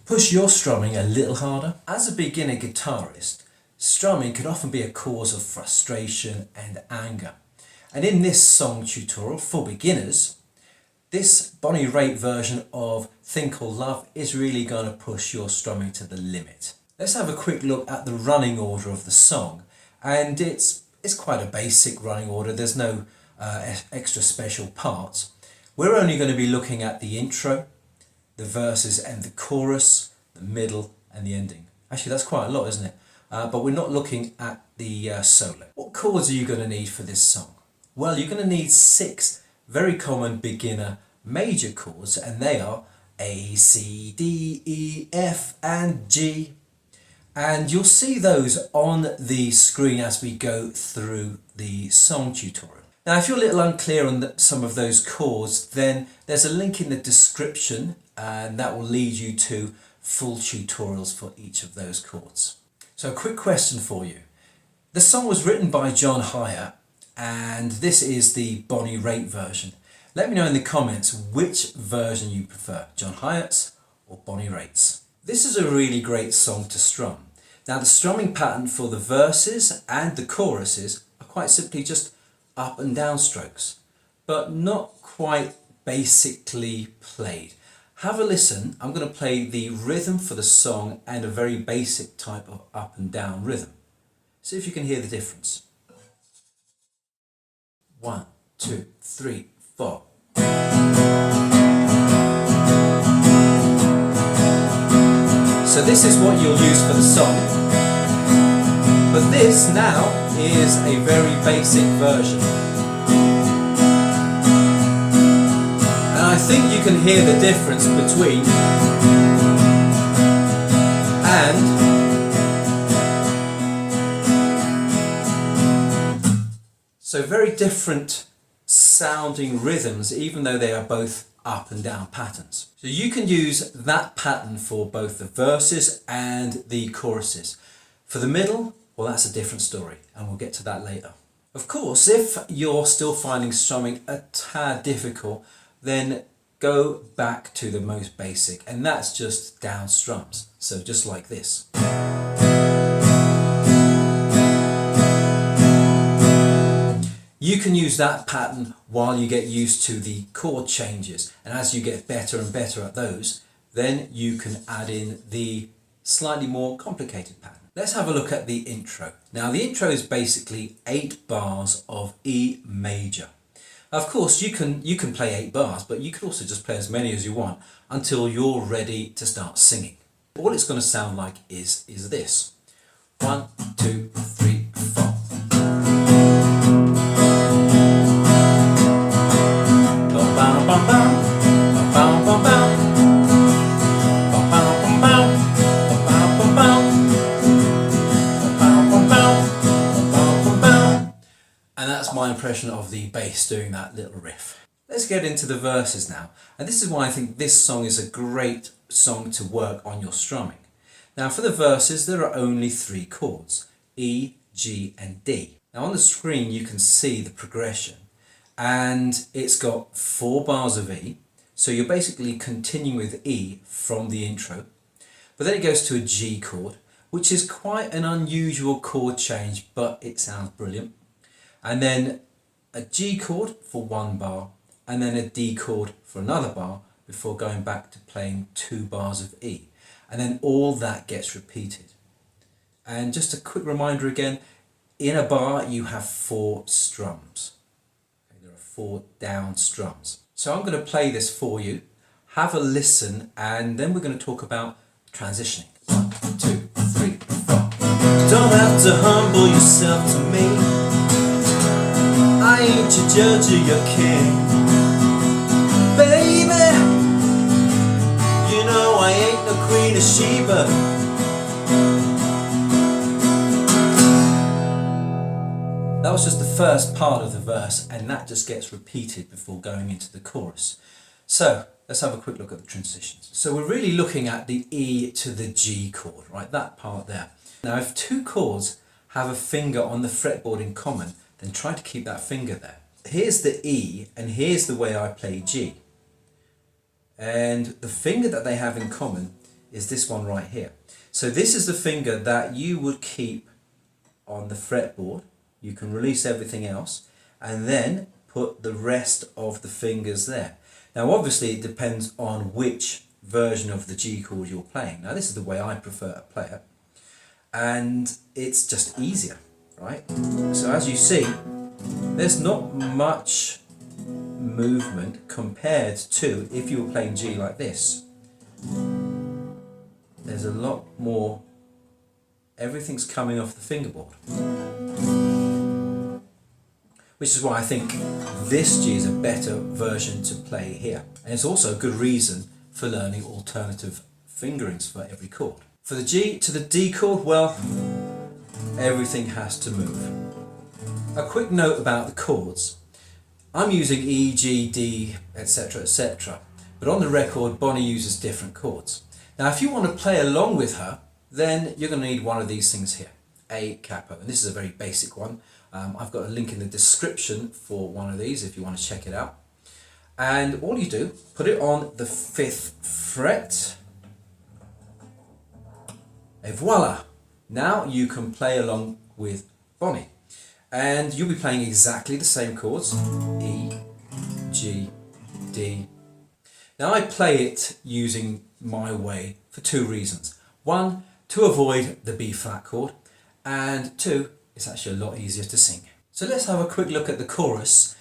push your strumming a little harder? As a beginner guitarist, strumming can often be a cause of frustration and anger. And in this song tutorial for beginners, this Bonnie Raitt version of Thing Called Love is really going to push your strumming to the limit. Let's have a quick look at the running order of the song, and it's quite a basic running order. There's no extra special parts. We're only going to be looking at the intro, the verses and the chorus, the middle and the ending. Actually, that's quite a lot, isn't it? But we're not looking at the solo. What chords are you going to need for this song? Well, you're going to need 6 very common beginner major chords, and they are A, C, D, E, F and G. And you'll see those on the screen as we go through the song tutorial. Now, if you're a little unclear on some of those chords, then there's a link in the description and that will lead you to full tutorials for each of those chords. So a quick question for you. The song was written by John Hiatt and this is the Bonnie Raitt version. Let me know in the comments which version you prefer, John Hiatt's or Bonnie Raitt's. This is a really great song to strum. Now the strumming pattern for the verses and the choruses are quite simply just up and down strokes, but not quite basically played. Have a listen. I'm going to play the rhythm for the song and a very basic type of up and down rhythm. See if you can hear the difference. 1, 2, 3, 4. So this is what you'll use for the song, but this now is a very basic version. And I think you can hear the difference between and. So very different sounding rhythms, even though they are both up and down patterns. So you can use that pattern for both the verses and the choruses. For the middle, well, that's a different story and we'll get to that later. Of course, if you're still finding strumming a tad difficult, then go back to the most basic, and that's just down strums. So just like this. You can use that pattern while you get used to the chord changes, and as you get better and better at those, then you can add in the slightly more complicated pattern. Let's have a look at the intro. Now the intro is basically 8 bars of E major. Of course you can play 8 bars, but you can also just play as many as you want until you're ready to start singing. All it's going to sound like is this. 1, 2, 3, 4. And that's my impression of the bass doing that little riff. Let's get into the verses now. And this is why I think this song is a great song to work on your strumming. Now for the verses, there are only 3 chords, E, G and D. Now on the screen you can see the progression, and it's got 4 bars of E. So you're basically continuing with E from the intro, but then it goes to a G chord, which is quite an unusual chord change, but it sounds brilliant. And then a G chord for 1 bar, and then a D chord for another bar, before going back to playing 2 bars of E. And then all that gets repeated. And just a quick reminder again, in a bar you have 4 strums. Okay, there are 4 down strums. So I'm going to play this for you, have a listen, and then we're going to talk about transitioning. 1, 2, 3, 4. Don't have to humble yourself to me. I ain't your judge or your king. Baby, you know I ain't no Queen of Sheba. That was just the first part of the verse, and that just gets repeated before going into the chorus. So let's have a quick look at the transitions. So we're really looking at the E to the G chord, right? That part there. Now if 2 chords have a finger on the fretboard in common, then try to keep that finger there. Here's the E, and here's the way I play G. And the finger that they have in common is this one right here. So this is the finger that you would keep on the fretboard. You can release everything else and then put the rest of the fingers there. Now obviously it depends on which version of the G chord you're playing. Now this is the way I prefer to play it, and it's just easier, right? So as you see, there's not much movement compared to if you were playing G like this. There's a lot more, everything's coming off the fingerboard. Which is why I think this G is a better version to play here. And it's also a good reason for learning alternative fingerings for every chord. For the G to the D chord, well, everything has to move. A quick note about the chords. I'm using E, G, D, etc, etc. But on the record, Bonnie uses different chords. Now if you want to play along with her, then you're going to need one of these things here, A capo. And this is a very basic one. I've got a link in the description for one of these if you want to check it out. And all you do, put it on the 5th fret, et voila! Now you can play along with Bonnie. And you'll be playing exactly the same chords, E, G, D. Now I play it using my way for 2 reasons. 1, to avoid the B flat chord, and 2, it's actually a lot easier to sing. So let's have a quick look at the chorus.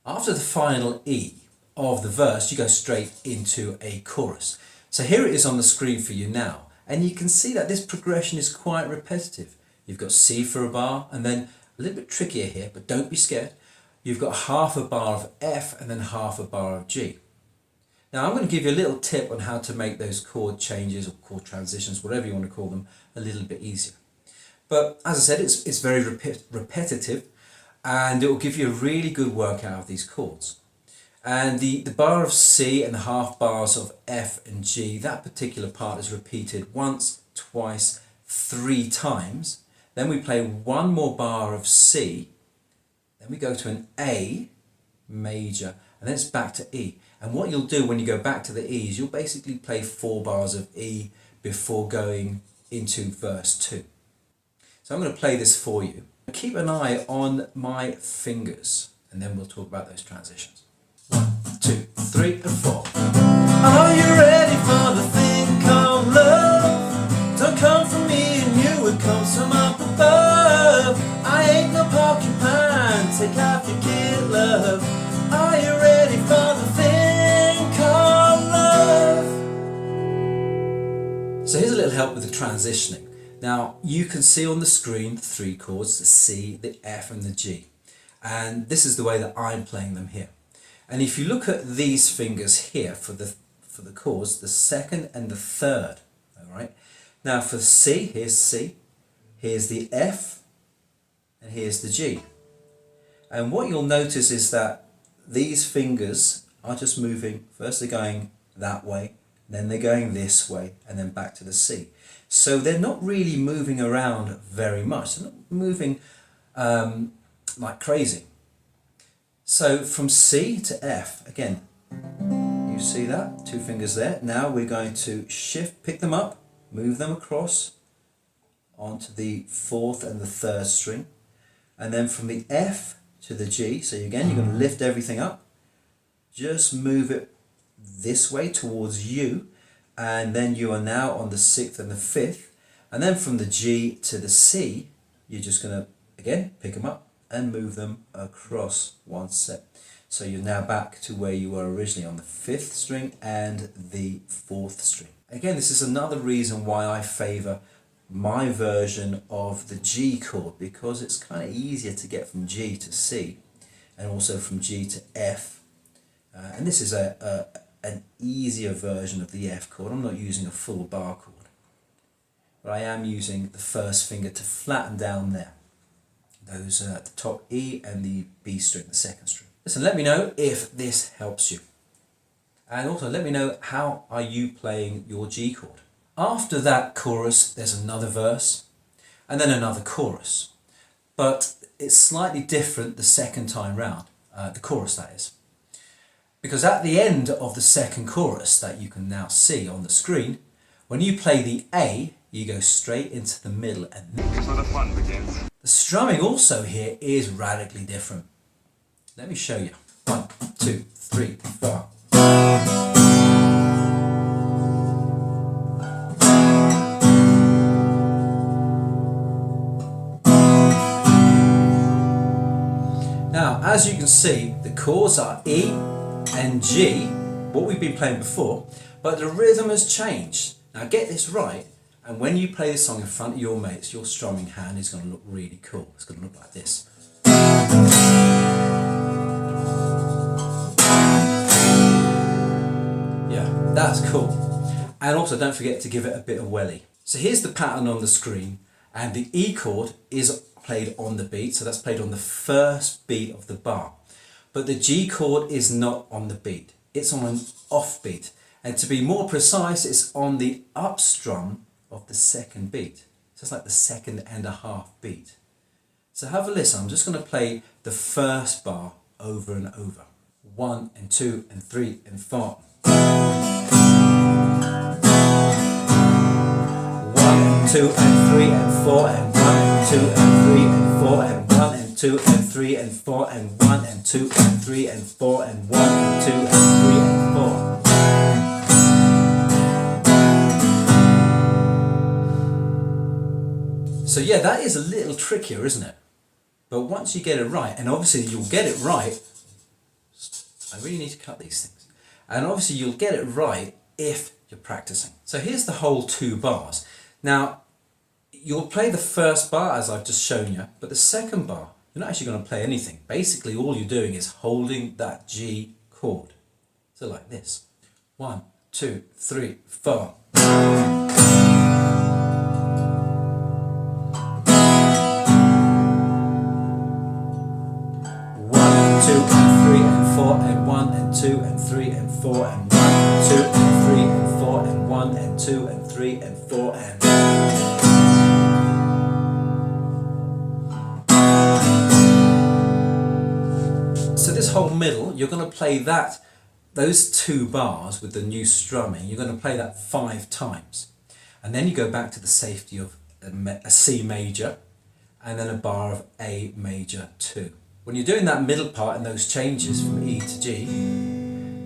After the final E of the verse, you go straight into a chorus. So here it is on the screen for you now, and you can see that this progression is quite repetitive. You've got C for a bar, and then a little bit trickier here, but don't be scared. You've got half a bar of F and then half a bar of G. Now I'm going to give you a little tip on how to make those chord changes or chord transitions, whatever you want to call them, a little bit easier. But as I said, it's very repetitive, and it will give you a really good workout of these chords. And the bar of C and the half bars of F and G, that particular part is repeated once, twice, 3 times. Then we play one more bar of C, then we go to an A major, and then it's back to E. And what you'll do when you go back to the E is you'll basically play 4 bars of E before going into verse 2. So I'm going to play this for you. Keep an eye on my fingers, and then we'll talk about those transitions. 1, 2, 3 and 4. Are you ready for the thing called love? Don't come from me and you, it comes from up above. I ain't no porcupine, take off your kid love. Are you ready for the thing called love? So here's a little help with the transitioning. Now you can see on the screen 3 chords, the C, the F and the G. And this is the way that I'm playing them here. And if you look at these fingers here for the chords, the 2nd and the 3rd, all right? Now for C, here's the F, and here's the G. And what you'll notice is that these fingers are just moving, first they're going that way, then they're going this way, and then back to the C. So they're not really moving around very much. They're not moving like crazy. So from C to F, again, you see that? 2 fingers there. Now we're going to shift, pick them up, move them across onto the 4th and the 3rd string. And then from the F to the G, so again, you're going to lift everything up. Just move it this way towards you. And then you are now on the 6th and the 5th. And then from the G to the C, you're just going to, again, pick them up and move them across one set. So you're now back to where you were originally on the 5th string and the 4th string. Again, this is another reason why I favour my version of the G chord, because it's kind of easier to get from G to C and also from G to F. And this is an easier version of the F chord. I'm not using a full bar chord, but I am using the 1st finger to flatten down there. Those the top E and the B string, the 2nd string. Listen, let me know if this helps you. And also let me know, how are you playing your G chord? After that chorus, there's another verse and then another chorus. But it's slightly different the 2nd time round, the chorus that is. Because at the end of the 2nd chorus that you can now see on the screen, When you play the A, you go straight into the middle, and Here's where the fun begins. the strumming also here is radically different. Let me show you. 1, 2, 3, 4. Now, as you can see, the chords are E and G, what we've been playing before, but the rhythm has changed. Now get this right, and when you play this song in front of your mates, your strumming hand is going to look really cool. It's going to look like this. Yeah, that's cool. And also don't forget to give it a bit of welly. So here's the pattern on the screen, and the E chord is played on the beat, so that's played on the first beat of the bar. But the G chord is not on the beat, it's on an off beat. And to be more precise, it's on the up strum of the second beat. So it's like the second and a half beat. So have a listen, I'm just going to play the first bar over and over. 1 and 2 and 3 and 4. 2 and 3 and 4 and 1 and 2 and 3 and 4 and 1 and 2 and 3 and 4 and 1 and 2 and 3 and 4 and 1 and 2 and 3 and 4. So yeah, that is a little trickier, isn't it? But once you get it right, and obviously you'll get it right, I really need to cut these things. And obviously you'll get it right if you're practicing. So here's the whole 2 bars. Now, you'll play the first bar as I've just shown you, but the second bar, you're not actually going to play anything. Basically, all you're doing is holding that G chord. So like this. 1, 2, 3, 4. 1 and 2 and 3 and 4 and 1 and 2 and 3 and 4 and 1 and 2 and 3 and 4 and 1 and 2 and 3 and 4 and... So this whole middle, you're going to play that, those 2 bars with the new strumming, you're going to play that 5 times. And then you go back to the safety of a C major and then a bar of A major 2. When you're doing that middle part and those changes from E to G,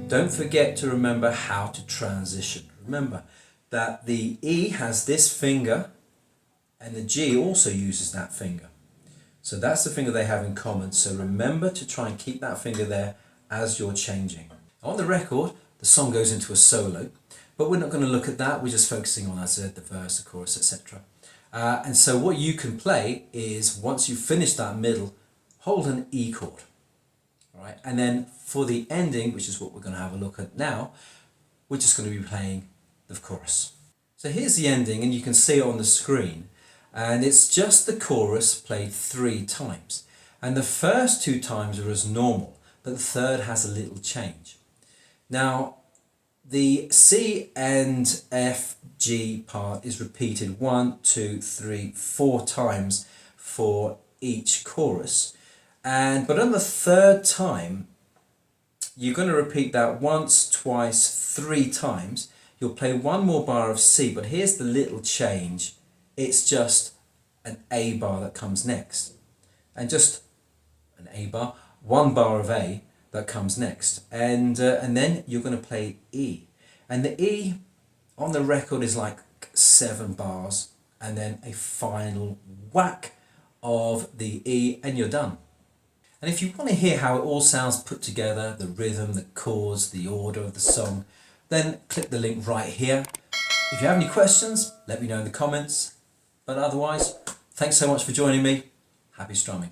don't forget to remember how to transition. Remember that the E has this finger and the G also uses that finger. So that's the finger they have in common. So remember to try and keep that finger there as you're changing. On the record, the song goes into a solo, but we're not going to look at that. We're just focusing on, as I said, the verse, the chorus, etc. And so what you can play is, once you finish that middle, hold an E chord. All right? And then for the ending, which is what we're going to have a look at now, we're just going to be playing the chorus. So here's the ending, and you can see it on the screen. And it's just the chorus played 3 times. And the first 2 times are as normal, but the third has a little change. Now, the C and F, G part is repeated 1, 2, 3, 4 times for each chorus. But on the third time, you're going to repeat that once, twice, 3 times. You'll play 1 more bar of C, but here's the little change. It's just an A bar that comes next. And just an A bar, 1 bar of A that comes next. And then you're going to play E. And the E on the record is like 7 bars, and then a final whack of the E, and you're done. And if you want to hear how it all sounds put together, the rhythm, the chords, the order of the song, then click the link right here. If you have any questions, let me know in the comments. But otherwise, thanks so much for joining me. Happy strumming.